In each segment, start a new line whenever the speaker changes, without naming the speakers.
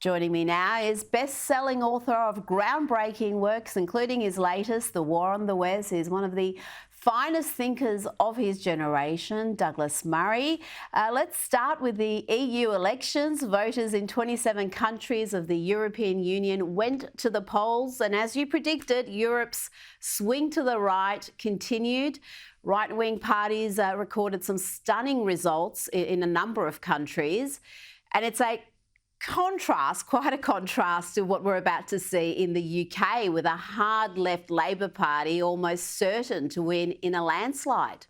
Joining me now is best-selling author of groundbreaking works, including his latest, The War on the West. He's one of the finest thinkers of his generation, Douglas Murray. Let's start with the EU elections. Voters in 27 countries of the European Union went to the polls, and as you predicted, Europe's swing to the right continued. Right-wing parties recorded some stunning results in a number of countries, and it's quite a contrast to what we're about to see in the UK, with a hard left Labor Party almost certain to win in a landslide.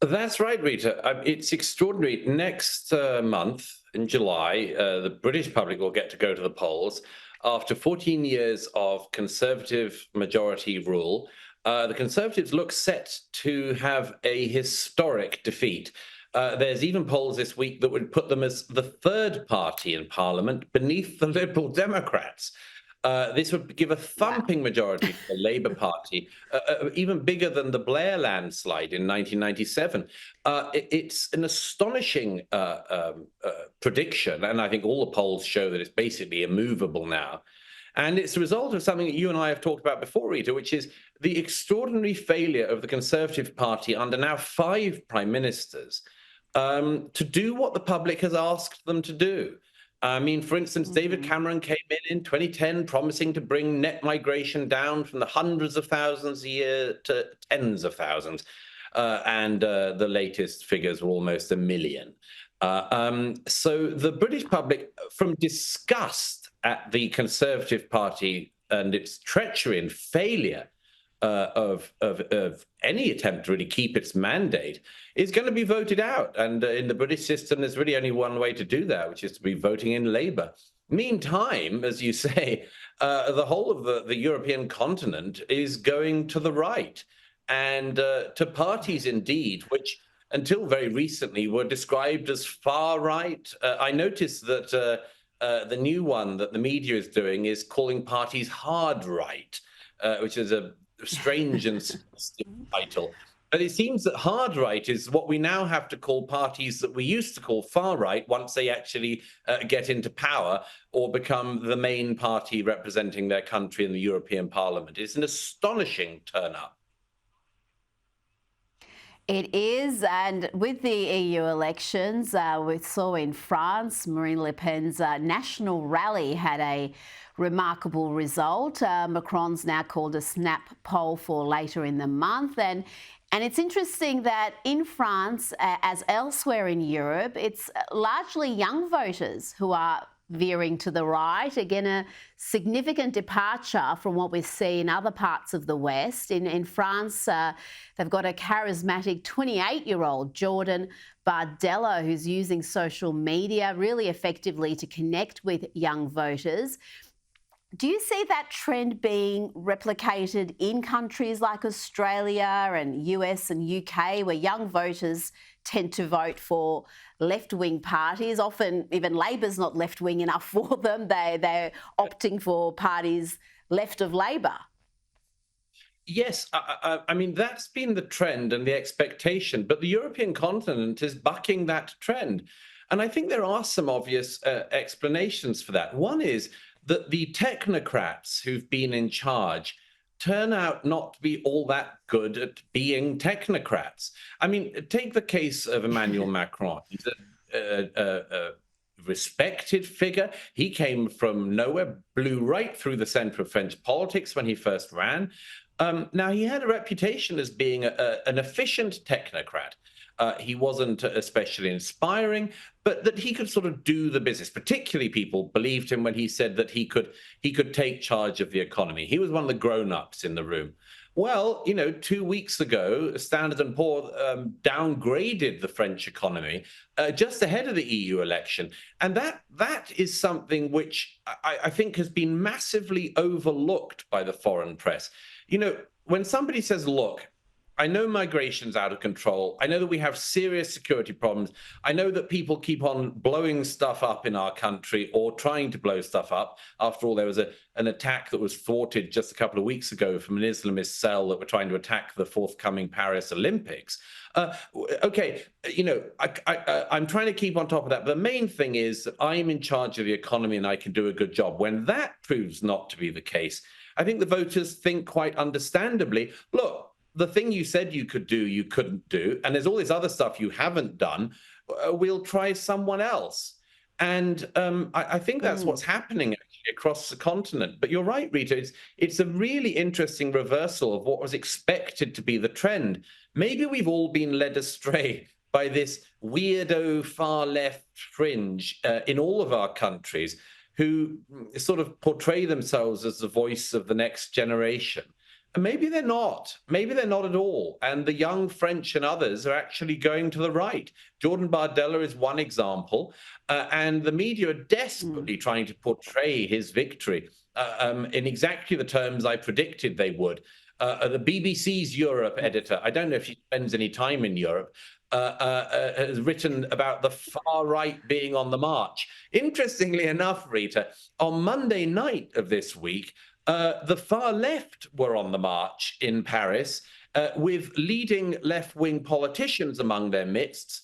That's right, Rita. It's extraordinary. Next month, in July, the British public will get to go to the polls. After 14 years of Conservative majority rule, the Conservatives look set to have a historic defeat. There's even polls this week that would put them as the third party in Parliament beneath the Liberal Democrats. This would give a thumping majority to the Labour Party, even bigger than the Blair landslide in 1997. It's an astonishing prediction, and I think all the polls show that it's basically immovable now. And it's the result of something that you and I have talked about before, Rita, which is the extraordinary failure of the Conservative Party under now 5 prime ministers to do what the public has asked them to do. I mean, for instance, David Cameron came in 2010 promising to bring net migration down from the hundreds of thousands a year to tens of thousands. And the latest figures were almost 1 million. So the British public, from disgust at the Conservative Party and its treachery and failure of any attempt to really keep its mandate, is going to be voted out. And in the British system, there's really only one way to do that, which is to be voting in Labour. Meantime, as you say, the whole of the European continent is going to the right, and to parties indeed, which until very recently were described as far right. I noticed that the new one that the media is doing is calling parties hard right, which is a strange and suggestive title. But it seems that hard right is what we now have to call parties that we used to call far right once they actually get into power or become the main party representing their country in the European Parliament. It's an astonishing turn up.
It is, and with the EU elections, we saw in France, Marine Le Pen's national rally had a remarkable result. Macron's now called a snap poll for later in the month, and it's interesting that in France, as elsewhere in Europe, it's largely young voters who are veering to the right. Again, a significant departure from what we see in other parts of the West. In France, they've got a charismatic 28-year-old, Jordan Bardella, who's using social media really effectively to connect with young voters. Do you see that trend being replicated in countries like Australia and US and UK, where young voters tend to vote for left-wing parties? Often even Labor's not left-wing enough for them. They're opting for parties left of Labor.
Yes, I mean, that's been the trend and the expectation, but the European continent is bucking that trend. And I think there are some obvious explanations for that. One is that the technocrats who've been in charge turn out not to be all that good at being technocrats. I mean, take the case of Emmanuel Macron. He's a respected figure. He came from nowhere, blew right through the center of French politics when he first ran. Now, he had a reputation as being an efficient technocrat. He wasn't especially inspiring, but that he could sort of do the business. Particularly, people believed him when he said that he could take charge of the economy. He was one of the grown-ups in the room. Well, 2 weeks ago, Standard & Poor downgraded the French economy just ahead of the EU election. And that is something which I think has been massively overlooked by the foreign press. When somebody says, look, I know migration's out of control. I know that we have serious security problems. I know that people keep on blowing stuff up in our country or trying to blow stuff up. After all, there was an attack that was thwarted just a couple of weeks ago from an Islamist cell that were trying to attack the forthcoming Paris Olympics. Okay, I'm trying to keep on top of that. But the main thing is that I'm in charge of the economy and I can do a good job. When that proves not to be the case, I think the voters think quite understandably, look, the thing you said you could do, you couldn't do. And there's all this other stuff you haven't done. We'll try someone else. And I think that's what's happening actually across the continent. But you're right, Rita. It's a really interesting reversal of what was expected to be the trend. Maybe we've all been led astray by this weirdo far left fringe in all of our countries who sort of portray themselves as the voice of the next generation. And maybe they're not. Maybe they're not at all. And the young French and others are actually going to the right. Jordan Bardella is one example. And the media are desperately trying to portray his victory in exactly the terms I predicted they would. The BBC's Europe editor, I don't know if she spends any time in Europe, has written about the far right being on the march. Interestingly enough, Rita, on Monday night of this week, the far left were on the march in Paris, with leading left-wing politicians among their midst,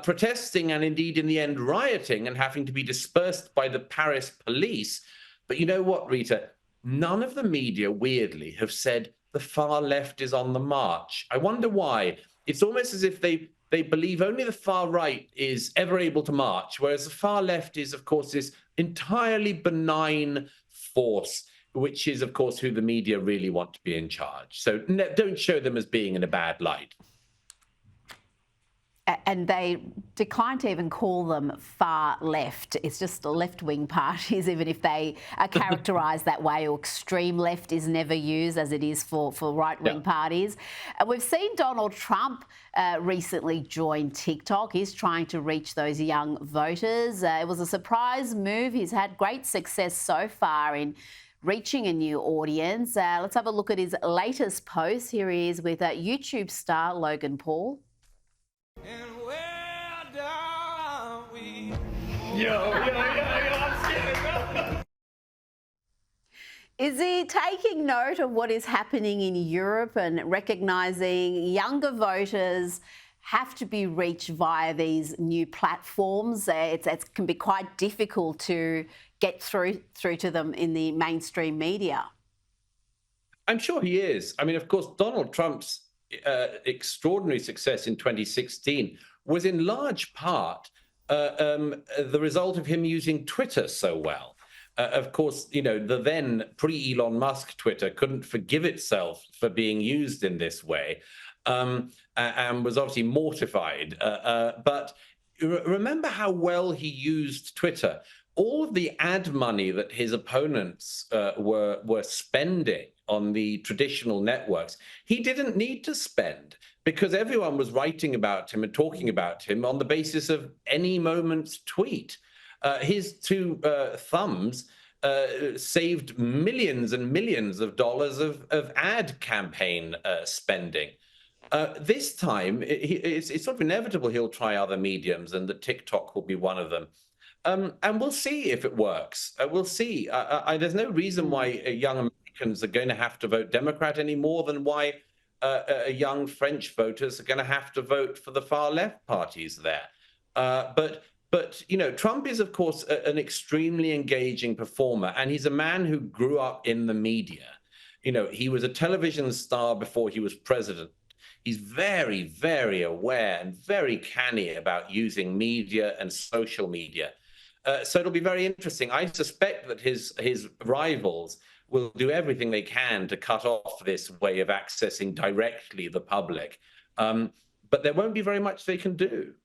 protesting and indeed in the end rioting and having to be dispersed by the Paris police. But you know what, Rita? None of the media, weirdly, have said the far left is on the march. I wonder why. It's almost as if they believe only the far right is ever able to march, whereas the far left is, of course, this entirely benign force, which is, of course, who the media really want to be in charge. So don't show them as being in a bad light.
And they decline to even call them far left. It's just left-wing parties, even if they are characterised that way, or extreme left is never used as it is for right-wing parties. We've seen Donald Trump recently join TikTok. He's trying to reach those young voters. It was a surprise move. He's had great success so far in reaching a new audience. Let's have a look at his latest post. Here he is with YouTube star Logan Paul.
And where are we? Yo, I'm scared, bro.
Is he taking note of what is happening in Europe and recognising younger voters have to be reached via these new platforms? It can be quite difficult to get through to them in the mainstream media.
I'm sure he is. I mean, of course, Donald Trump's extraordinary success in 2016 was in large part the result of him using Twitter so well. Of course, you know, the then pre-Elon Musk Twitter couldn't forgive itself for being used in this way, and was obviously mortified. But remember how well he used Twitter. All of the ad money that his opponents were spending on the traditional networks, he didn't need to spend, because everyone was writing about him and talking about him on the basis of any moment's tweet. His two thumbs saved millions and millions of dollars of ad campaign spending. This time, it's sort of inevitable he'll try other mediums, and that TikTok will be one of them. And we'll see if it works. We'll see. There's no reason why young Americans are going to have to vote Democrat any more than why young French voters are going to have to vote for the far left parties there. But you know, Trump is, of course, an extremely engaging performer, and he's a man who grew up in the media. You know, he was a television star before he was president. He's very, very aware and very canny about using media and social media. So it'll be very interesting. I suspect that his rivals will do everything they can to cut off this way of accessing directly the public. But there won't be very much they can do.